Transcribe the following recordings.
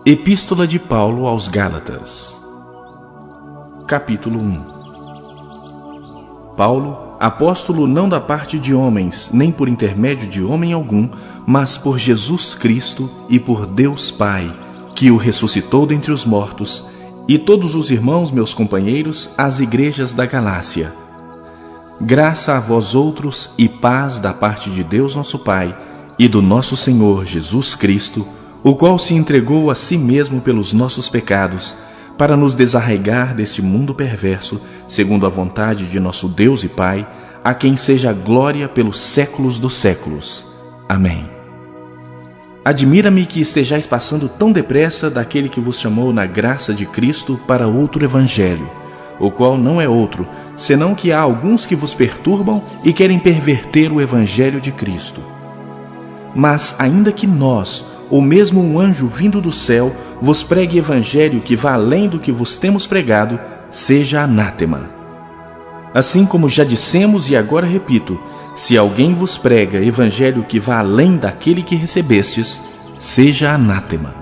Epístola de Paulo aos Gálatas. Capítulo 1. Paulo, apóstolo não da parte de homens, nem por intermédio de homem algum, mas por Jesus Cristo e por Deus Pai, que o ressuscitou dentre os mortos, e todos os irmãos, meus companheiros, às igrejas da Galácia. Graça a vós outros e paz da parte de Deus nosso Pai e do nosso Senhor Jesus Cristo, o qual se entregou a si mesmo pelos nossos pecados, para nos desarraigar deste mundo perverso, segundo a vontade de nosso Deus e Pai, a quem seja a glória pelos séculos dos séculos. Amém. Admira-me que estejais passando tão depressa daquele que vos chamou na graça de Cristo para outro evangelho, o qual não é outro, senão que há alguns que vos perturbam e querem perverter o evangelho de Cristo. Mas ainda que nós, ou mesmo um anjo vindo do céu, vos pregue evangelho que vá além do que vos temos pregado, seja anátema. Assim como já dissemos e agora repito, se alguém vos prega evangelho que vá além daquele que recebestes, seja anátema.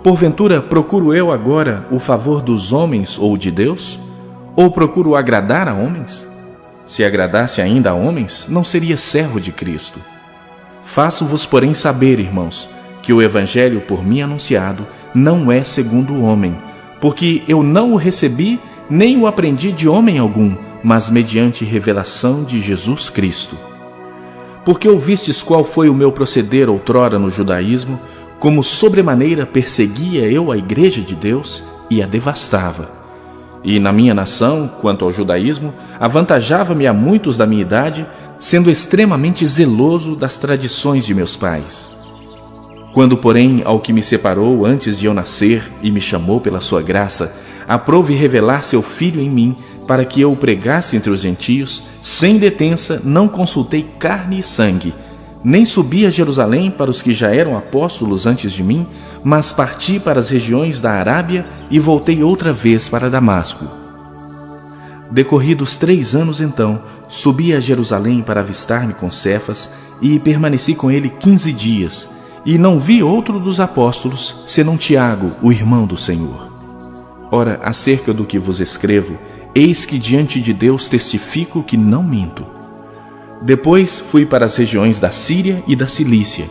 Porventura, procuro eu agora o favor dos homens ou de Deus? Ou procuro agradar a homens? Se agradasse ainda a homens, não seria servo de Cristo. Faço-vos, porém, saber, irmãos, que o evangelho por mim anunciado não é segundo o homem, porque eu não o recebi nem o aprendi de homem algum, mas mediante revelação de Jesus Cristo. Porque ouvistes qual foi o meu proceder outrora no judaísmo, como sobremaneira perseguia eu a igreja de Deus e a devastava. E na minha nação, quanto ao judaísmo, avantajava-me a muitos da minha idade, sendo extremamente zeloso das tradições de meus pais. Quando, porém, ao que me separou antes de eu nascer e me chamou pela sua graça, aprouve revelar seu Filho em mim, para que eu o pregasse entre os gentios, sem detença, não consultei carne e sangue, nem subi a Jerusalém para os que já eram apóstolos antes de mim, mas parti para as regiões da Arábia e voltei outra vez para Damasco. Decorridos 3 anos, então, subi a Jerusalém para avistar-me com Cefas e permaneci com ele 15 dias, e não vi outro dos apóstolos, senão Tiago, o irmão do Senhor. Ora, acerca do que vos escrevo, eis que diante de Deus testifico que não minto. Depois fui para as regiões da Síria e da Cilícia,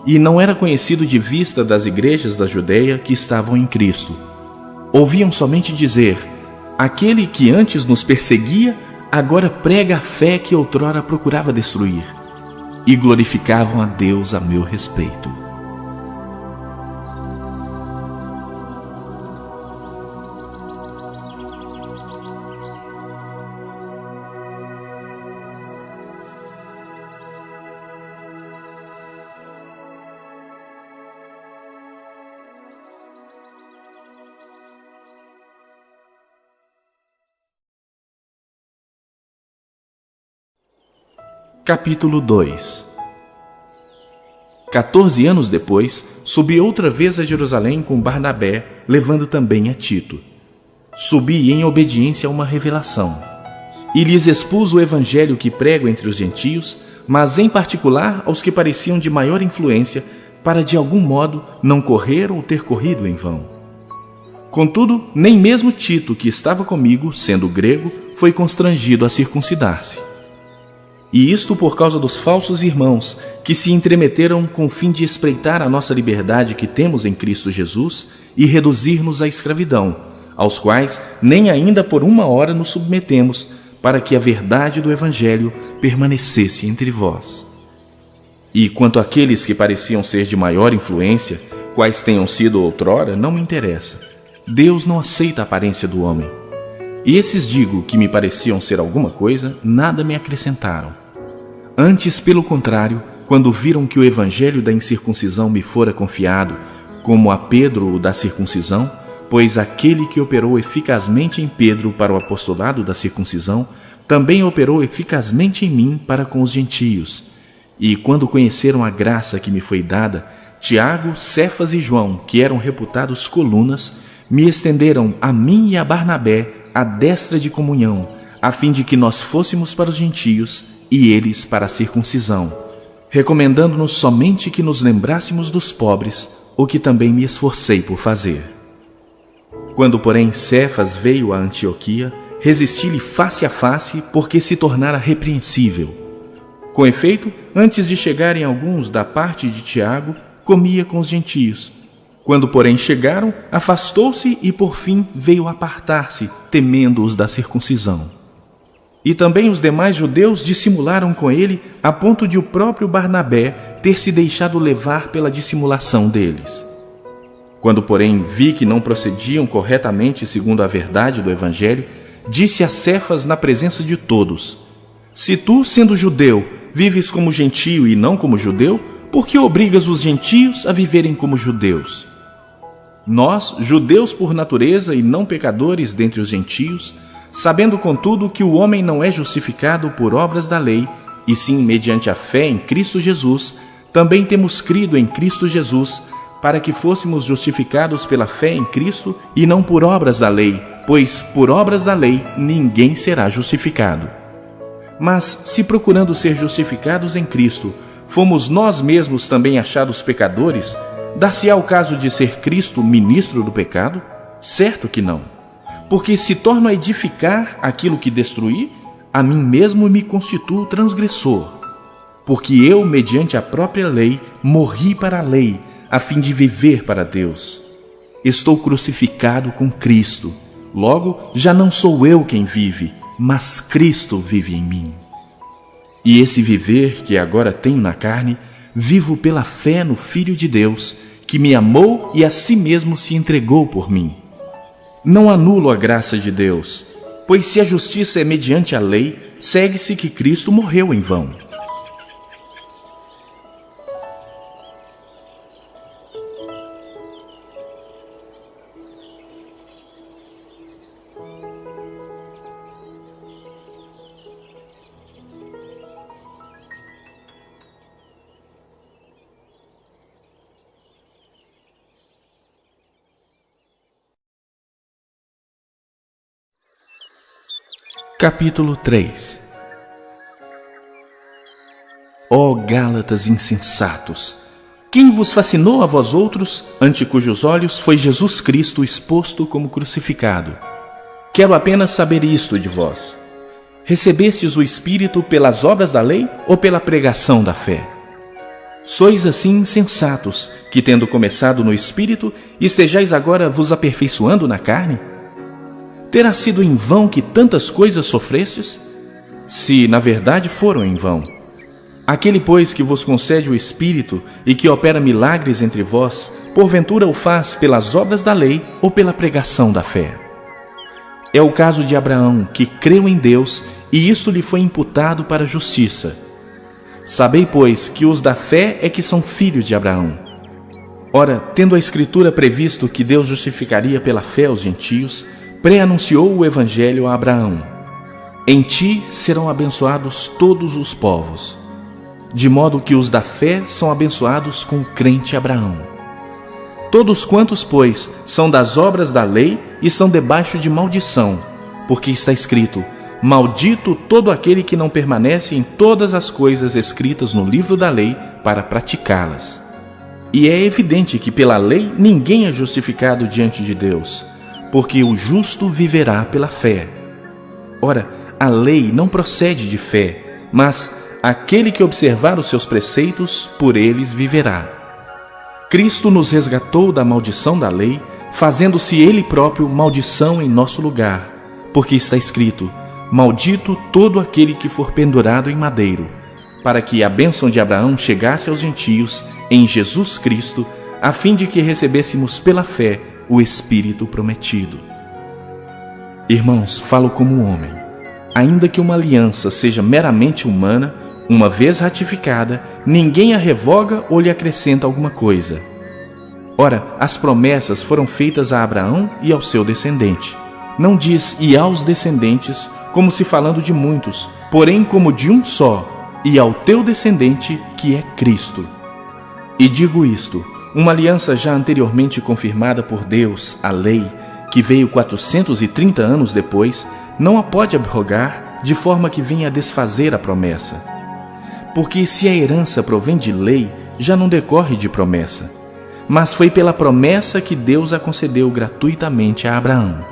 e não era conhecido de vista das igrejas da Judeia que estavam em Cristo. Ouviam somente dizer: aquele que antes nos perseguia, agora prega a fé que outrora procurava destruir, e glorificavam a Deus a meu respeito. Capítulo 2. 14 anos depois, subi outra vez a Jerusalém com Barnabé, levando também a Tito. Subi em obediência a uma revelação, e lhes expus o evangelho que prego entre os gentios, mas em particular aos que pareciam de maior influência, para de algum modo não correr ou ter corrido em vão. Contudo, nem mesmo Tito, que estava comigo, sendo grego, foi constrangido a circuncidar-se. E isto por causa dos falsos irmãos, que se entremeteram com o fim de espreitar a nossa liberdade que temos em Cristo Jesus e reduzir-nos à escravidão, aos quais nem ainda por 1 hora nos submetemos, para que a verdade do Evangelho permanecesse entre vós. E quanto àqueles que pareciam ser de maior influência, quais tenham sido outrora, não me interessa. Deus não aceita a aparência do homem. E esses, digo, que me pareciam ser alguma coisa, nada me acrescentaram. Antes, pelo contrário, quando viram que o evangelho da incircuncisão me fora confiado, como a Pedro o da circuncisão, pois aquele que operou eficazmente em Pedro para o apostolado da circuncisão, também operou eficazmente em mim para com os gentios. E quando conheceram a graça que me foi dada, Tiago, Cefas e João, que eram reputados colunas, me estenderam a mim e a Barnabé a destra de comunhão, a fim de que nós fôssemos para os gentios e eles para a circuncisão, recomendando-nos somente que nos lembrássemos dos pobres, o que também me esforcei por fazer. Quando, porém, Cefas veio a Antioquia, resisti-lhe face a face, porque se tornara repreensível. Com efeito, antes de chegarem alguns da parte de Tiago, comia com os gentios. Quando, porém, chegaram, afastou-se e, por fim, veio apartar-se, temendo os da circuncisão. E também os demais judeus dissimularam com ele, a ponto de o próprio Barnabé ter se deixado levar pela dissimulação deles. Quando, porém, vi que não procediam corretamente segundo a verdade do Evangelho, disse a Cefas na presença de todos: Se tu, sendo judeu, vives como gentio e não como judeu, por que obrigas os gentios a viverem como judeus? Nós, judeus por natureza e não pecadores dentre os gentios, sabendo, contudo, que o homem não é justificado por obras da lei, e sim mediante a fé em Cristo Jesus, também temos crido em Cristo Jesus, para que fôssemos justificados pela fé em Cristo e não por obras da lei, pois por obras da lei ninguém será justificado. Mas, se procurando ser justificados em Cristo, fomos nós mesmos também achados pecadores, dar-se-á o caso de ser Cristo ministro do pecado? Certo que não. Porque se torno a edificar aquilo que destruí, a mim mesmo me constituo transgressor. Porque eu, mediante a própria lei, morri para a lei, a fim de viver para Deus. Estou crucificado com Cristo. Logo, já não sou eu quem vive, mas Cristo vive em mim. E esse viver que agora tenho na carne, vivo pela fé no Filho de Deus, que me amou e a si mesmo se entregou por mim. Não anulo a graça de Deus, pois se a justiça é mediante a lei, segue-se que Cristo morreu em vão. Capítulo 3. Ó Gálatas insensatos! Quem vos fascinou a vós outros, ante cujos olhos foi Jesus Cristo exposto como crucificado? Quero apenas saber isto de vós. Recebestes o Espírito pelas obras da lei ou pela pregação da fé? Sois assim insensatos, que tendo começado no Espírito, estejais agora vos aperfeiçoando na carne? Terá sido em vão que tantas coisas sofrestes? Se, na verdade, foram em vão. Aquele, pois, que vos concede o Espírito e que opera milagres entre vós, porventura o faz pelas obras da lei ou pela pregação da fé? É o caso de Abraão, que creu em Deus, e isto lhe foi imputado para a justiça. Sabei, pois, que os da fé é que são filhos de Abraão. Ora, tendo a Escritura previsto que Deus justificaria pela fé os gentios, pré-anunciou o Evangelho a Abraão: Em ti serão abençoados todos os povos. De modo que os da fé são abençoados com o crente Abraão. Todos quantos, pois, são das obras da lei estão debaixo de maldição, porque está escrito: Maldito todo aquele que não permanece em todas as coisas escritas no livro da lei para praticá-las. E é evidente que pela lei ninguém é justificado diante de Deus, porque o justo viverá pela fé. Ora, a lei não procede de fé, mas aquele que observar os seus preceitos, por eles viverá. Cristo nos resgatou da maldição da lei, fazendo-se Ele próprio maldição em nosso lugar, porque está escrito: Maldito todo aquele que for pendurado em madeiro, para que a bênção de Abraão chegasse aos gentios em Jesus Cristo, a fim de que recebêssemos pela fé o Espírito prometido. Irmãos, falo como homem. Ainda que uma aliança seja meramente humana, uma vez ratificada, ninguém a revoga ou lhe acrescenta alguma coisa. Ora, as promessas foram feitas a Abraão e ao seu descendente. Não diz e aos descendentes, como se falando de muitos, porém como de um só, e ao teu descendente, que é Cristo. E digo isto: uma aliança já anteriormente confirmada por Deus, a lei, que veio 430 anos depois, não a pode abrogar, de forma que venha a desfazer a promessa. Porque se a herança provém de lei, já não decorre de promessa. mas foi pela promessa que Deus a concedeu gratuitamente a Abraão.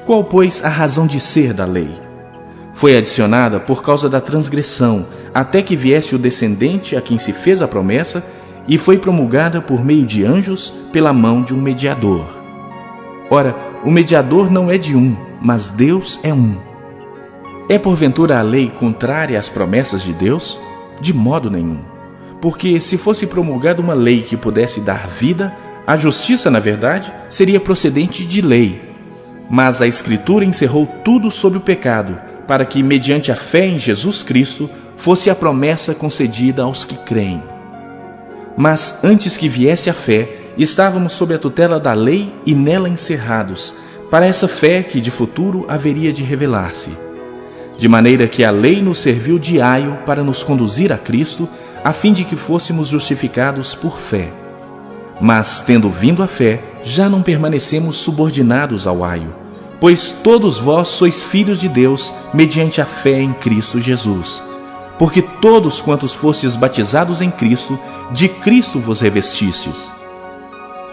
Qual, pois, a razão de ser da lei? Foi adicionada por causa da transgressão, até que viesse o descendente a quem se fez a promessa, e foi promulgada por meio de anjos pela mão de um mediador. Ora, o mediador não é de um, mas Deus é um. É porventura a lei contrária às promessas de Deus? De modo nenhum. Porque se fosse promulgada uma lei que pudesse dar vida, a justiça, na verdade, seria procedente de lei. Mas a Escritura encerrou tudo sob o pecado, para que, mediante a fé em Jesus Cristo, fosse a promessa concedida aos que creem. Mas antes que viesse a fé, estávamos sob a tutela da lei e nela encerrados, para essa fé que de futuro haveria de revelar-se. De maneira que a lei nos serviu de aio para nos conduzir a Cristo, a fim de que fôssemos justificados por fé. Mas, tendo vindo a fé, já não permanecemos subordinados ao aio, pois todos vós sois filhos de Deus, mediante a fé em Cristo Jesus. Porque todos quantos fostes batizados em Cristo, de Cristo vos revestistes.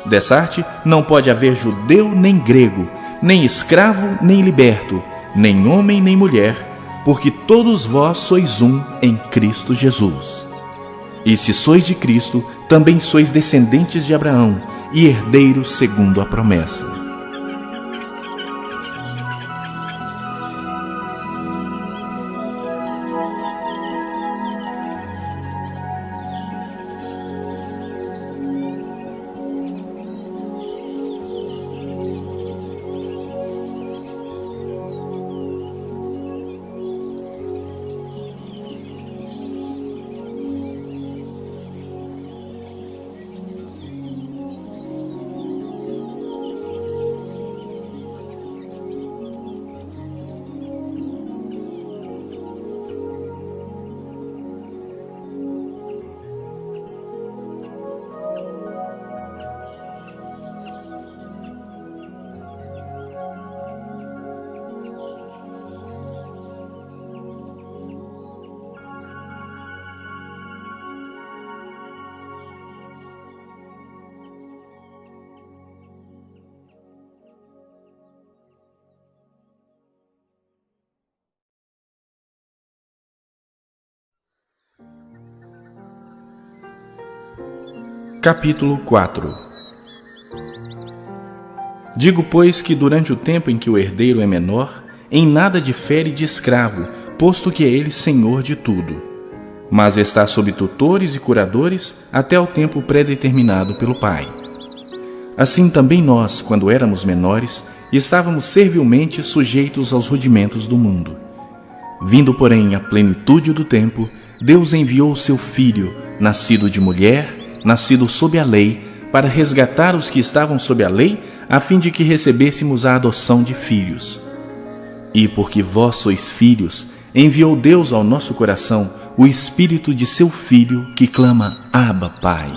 Dessarte não pode haver judeu nem grego, nem escravo nem liberto, nem homem nem mulher, porque todos vós sois um em Cristo Jesus. E se sois de Cristo, também sois descendentes de Abraão e herdeiros segundo a promessa. Capítulo 4. Digo, pois, que durante o tempo em que o herdeiro é menor, em nada difere de escravo, posto que é ele senhor de tudo, mas está sob tutores e curadores até o tempo pré-determinado pelo pai. Assim também nós, quando éramos menores, estávamos servilmente sujeitos aos rudimentos do mundo. Vindo, porém, à plenitude do tempo, Deus enviou o seu Filho, nascido de mulher, nascido sob a lei, para resgatar os que estavam sob a lei, a fim de que recebêssemos a adoção de filhos. E porque vós sois filhos, enviou Deus ao nosso coração o Espírito de seu Filho, que clama, Abba, Pai.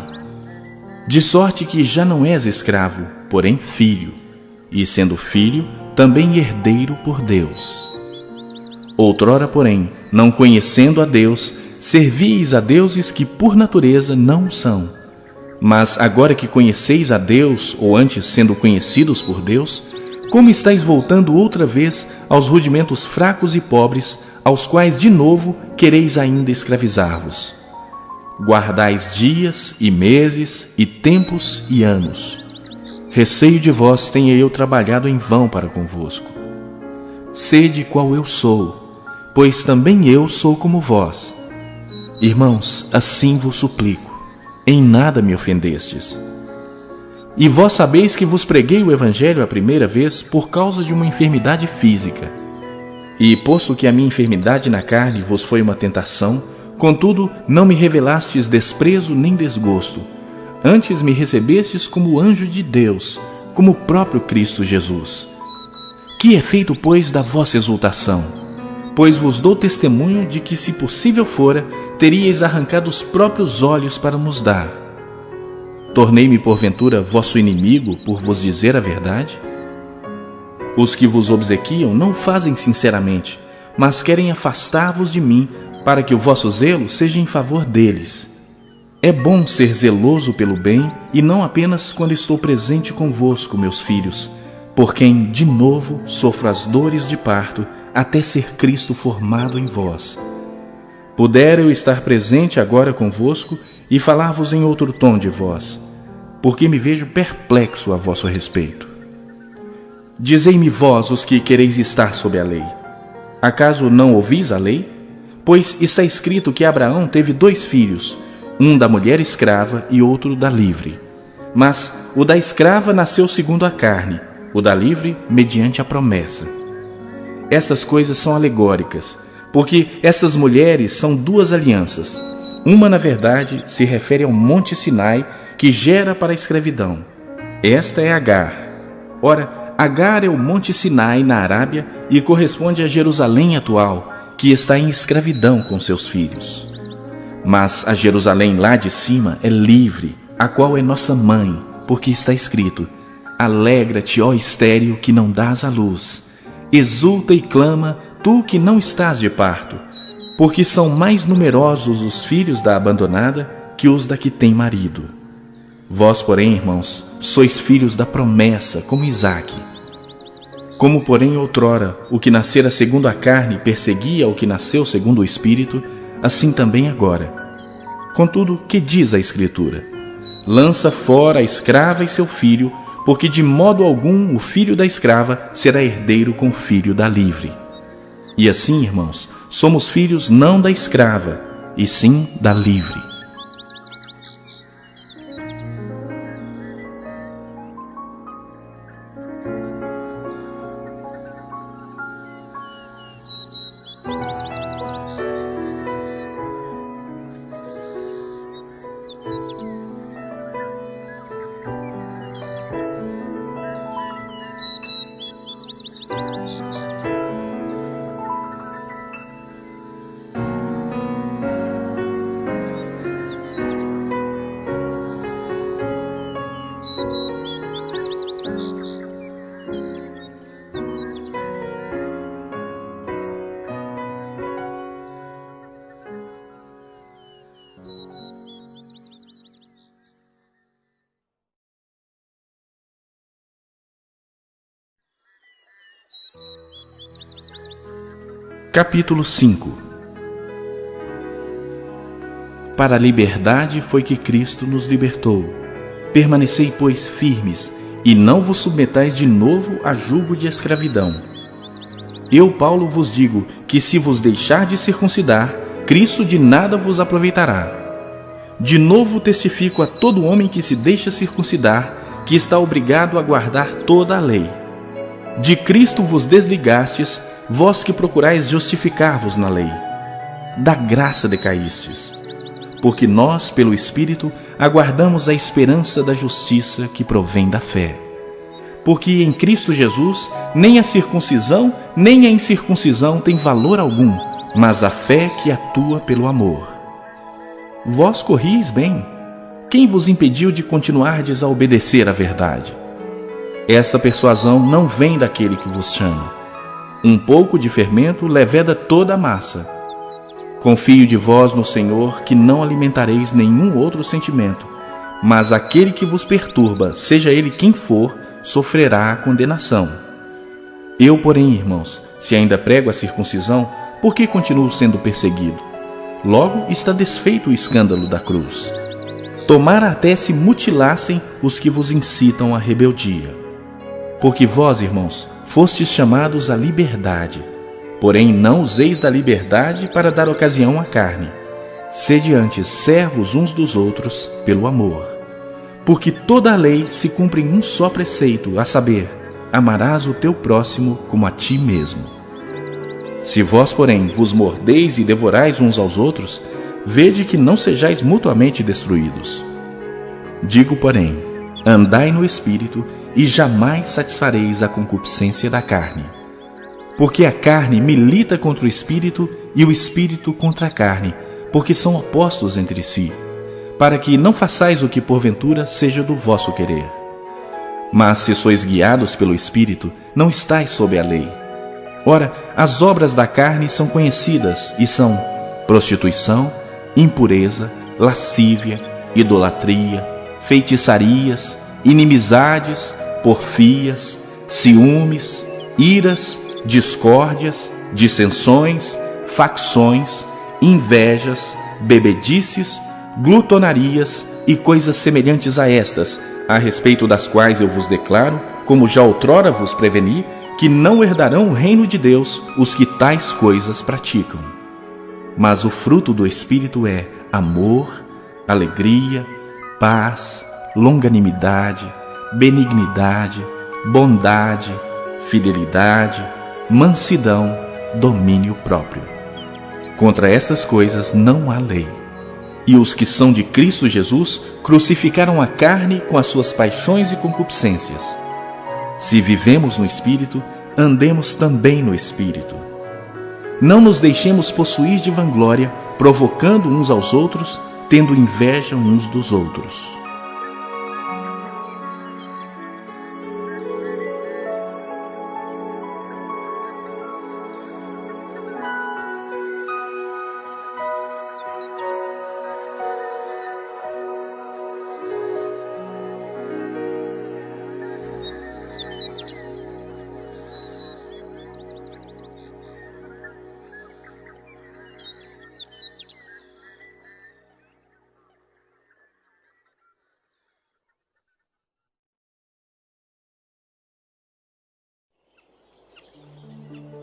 De sorte que já não és escravo, porém filho, e sendo filho, também herdeiro por Deus. Outrora, porém, não conhecendo a Deus, servíeis a deuses que por natureza não são. Mas agora que conheceis a Deus, ou antes sendo conhecidos por Deus, como estáis voltando outra vez aos rudimentos fracos e pobres, aos quais de novo quereis ainda escravizar-vos? Guardais dias e meses e tempos e anos. Receio de vós tenha eu trabalhado em vão para convosco. Sede qual eu sou, pois também eu sou como vós. Irmãos, assim vos suplico, em nada me ofendestes. E vós sabeis que vos preguei o Evangelho a primeira vez por causa de uma enfermidade física. E posto que a minha enfermidade na carne vos foi uma tentação, contudo não me revelastes desprezo nem desgosto, antes me recebestes como anjo de Deus, como o próprio Cristo Jesus. Que é feito, pois, da vossa exultação? Pois vos dou testemunho de que, se possível fora, teríeis arrancado os próprios olhos para nos dar. Tornei-me, porventura, vosso inimigo por vos dizer a verdade? Os que vos obsequiam não o fazem sinceramente, mas querem afastar-vos de mim, para que o vosso zelo seja em favor deles. É bom ser zeloso pelo bem, e não apenas quando estou presente convosco, meus filhos, por quem, de novo, sofro as dores de parto, até ser Cristo formado em vós. Pudera eu estar presente agora convosco e falar-vos em outro tom de voz, porque me vejo perplexo a vosso respeito. Dizei-me vós, os que quereis estar sob a lei. Acaso não ouvis a lei? Pois está escrito que Abraão teve 2 filhos, um da mulher escrava e outro da livre. Mas o da escrava nasceu segundo a carne, o da livre mediante a promessa. Estas coisas são alegóricas, porque estas mulheres são 2 alianças. Uma, na verdade, se refere ao Monte Sinai, que gera para a escravidão. Esta é Agar. Ora, Agar é o Monte Sinai na Arábia e corresponde a Jerusalém atual, que está em escravidão com seus filhos. Mas a Jerusalém lá de cima é livre, a qual é nossa mãe, porque está escrito: Alegra-te, ó estéril, que não dás à luz. Exulta e clama, tu que não estás de parto, porque são mais numerosos os filhos da abandonada que os da que tem marido. Vós, porém, irmãos, sois filhos da promessa, como Isaque. Como, porém, outrora, o que nascera segundo a carne perseguia o que nasceu segundo o Espírito, assim também agora. Contudo, que diz a Escritura? Lança fora a escrava e seu filho, porque de modo algum o filho da escrava será herdeiro com o filho da livre. E assim, irmãos, somos filhos não da escrava, e sim da livre. Capítulo 5. Para a liberdade foi que Cristo nos libertou. Permanecei, pois, firmes, e não vos submetais de novo a jugo de escravidão. Eu, Paulo, vos digo que se vos deixar de circuncidar, Cristo de nada vos aproveitará. De novo testifico a todo homem que se deixa circuncidar, que está obrigado a guardar toda a lei. De Cristo vos desligastes, vós que procurais justificar-vos na lei. Da graça decaístes. Porque nós, pelo Espírito, aguardamos a esperança da justiça que provém da fé. Porque em Cristo Jesus, nem a circuncisão, nem a incircuncisão tem valor algum, mas a fé que atua pelo amor. Vós corrieis bem. Quem vos impediu de continuardes a obedecer à verdade? Esta persuasão não vem daquele que vos chama. Um pouco de fermento leveda toda a massa. Confio de vós no Senhor que não alimentareis nenhum outro sentimento, mas aquele que vos perturba, seja ele quem for, sofrerá a condenação. Eu, porém, irmãos, se ainda prego a circuncisão, por que continuo sendo perseguido? Logo está desfeito o escândalo da cruz. Tomara até se mutilassem os que vos incitam à rebeldia. Porque vós, irmãos, fostes chamados à liberdade. Porém, não useis da liberdade para dar ocasião à carne. Sede antes servos uns dos outros pelo amor. Porque toda a lei se cumpre em um só preceito, a saber, amarás o teu próximo como a ti mesmo. Se vós, porém, vos mordeis e devorais uns aos outros, vede que não sejais mutuamente destruídos. Digo, porém, andai no Espírito, e jamais satisfareis a concupiscência da carne. Porque a carne milita contra o Espírito e o Espírito contra a carne, porque são opostos entre si, para que não façais o que porventura seja do vosso querer. Mas se sois guiados pelo Espírito, não estáis sob a lei. Ora, as obras da carne são conhecidas e são prostituição, impureza, lascívia, idolatria, feitiçarias, inimizades, porfias, ciúmes, iras, discórdias, dissensões, facções, invejas, bebedices, glutonarias e coisas semelhantes a estas, a respeito das quais eu vos declaro, como já outrora vos preveni, que não herdarão o reino de Deus os que tais coisas praticam. Mas o fruto do Espírito é amor, alegria, paz, longanimidade, benignidade, bondade, fidelidade, mansidão, domínio próprio. Contra estas coisas não há lei. E os que são de Cristo Jesus crucificaram a carne com as suas paixões e concupiscências. Se vivemos no Espírito, andemos também no Espírito. Não nos deixemos possuir de vanglória, provocando uns aos outros, tendo inveja uns dos outros.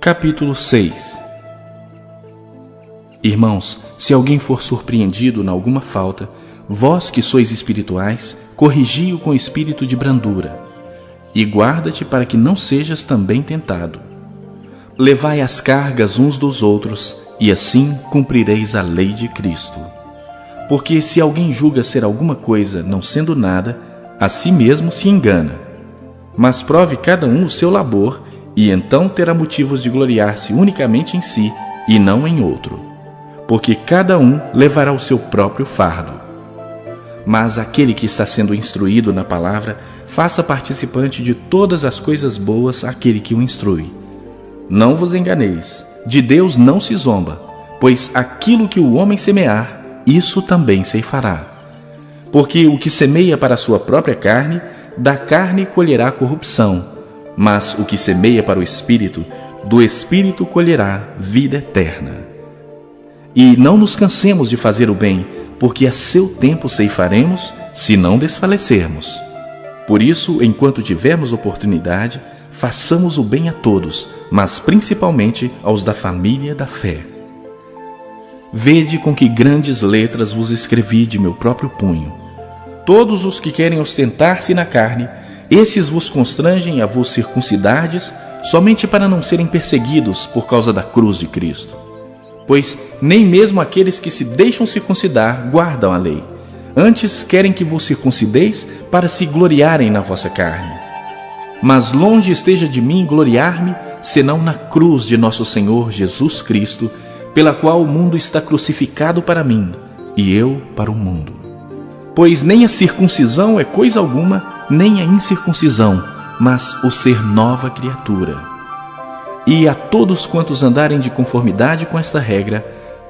Capítulo 6. Irmãos, se alguém for surpreendido em alguma falta, vós que sois espirituais, corrigi-o com espírito de brandura, e guarda-te para que não sejas também tentado. Levai as cargas uns dos outros, e assim cumprireis a lei de Cristo. Porque se alguém julga ser alguma coisa, não sendo nada, a si mesmo se engana. Mas prove cada um o seu labor, e então terá motivos de gloriar-se unicamente em si e não em outro, porque cada um levará o seu próprio fardo. Mas aquele que está sendo instruído na palavra, faça participante de todas as coisas boas aquele que o instrui. Não vos enganeis, de Deus não se zomba, pois aquilo que o homem semear, isso também ceifará. Porque o que semeia para a sua própria carne, da carne colherá corrupção, mas o que semeia para o Espírito, do Espírito colherá vida eterna. E não nos cansemos de fazer o bem, porque a seu tempo ceifaremos, se não desfalecermos. Por isso, enquanto tivermos oportunidade, façamos o bem a todos, mas principalmente aos da família da fé. Vede com que grandes letras vos escrevi de meu próprio punho. Todos os que querem ostentar-se na carne, esses vos constrangem a vos circuncidardes, somente para não serem perseguidos por causa da cruz de Cristo. Pois nem mesmo aqueles que se deixam circuncidar guardam a lei. Antes querem que vos circuncideis para se gloriarem na vossa carne. Mas longe esteja de mim gloriar-me, senão na cruz de nosso Senhor Jesus Cristo, pela qual o mundo está crucificado para mim, e eu para o mundo. Pois nem a circuncisão é coisa alguma, nem a incircuncisão, mas o ser nova criatura. E a todos quantos andarem de conformidade com esta regra,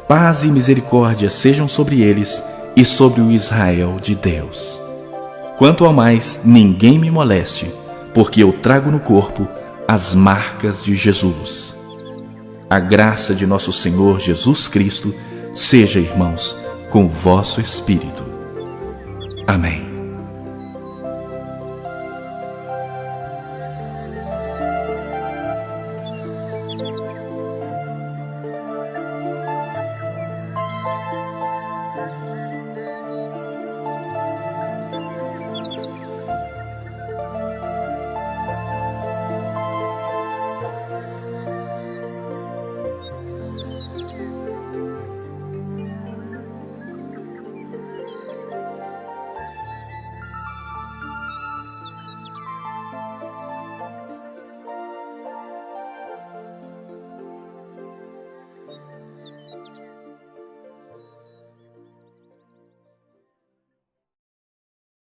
paz e misericórdia sejam sobre eles e sobre o Israel de Deus. Quanto ao mais, ninguém me moleste, porque eu trago no corpo as marcas de Jesus. A graça de nosso Senhor Jesus Cristo seja, irmãos, com o vosso espírito. Amém.